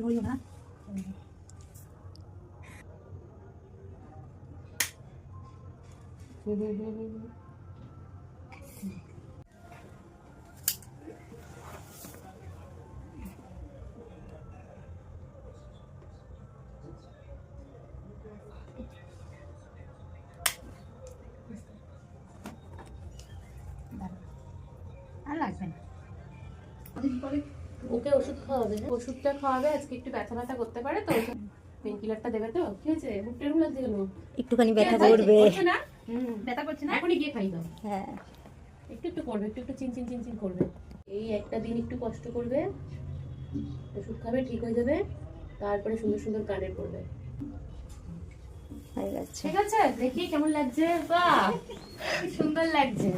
হইও না। আর লাগবে না। ওকে ওষুধ খাওয়াবে, ওষুধটা খাওয়াবে আজকে একটু ব্যথা ব্যথা করতে পারে তো পেন কিলারটা দেবে তো। কি হয়েছে বুকটা এরকম লাগছে কেন? একটুখানি ব্যথা করবে। না ব্যথা করছে না, এখনই গিয়ে খাই দাও। হ্যাঁ একটু একটু করবে, একটু একটু চিনচিন চিনচিন করবে। এই একটা দিন একটু কষ্ট করবে, ওষুধ খাবে, ঠিক হয়ে যাবে, তারপরে সুন্দর সুন্দর কানের পড়বে। হয়ে যাচ্ছে। ঠিক আছে, দেখি কেমন লাগছে। বাহ, সুন্দর লাগছে।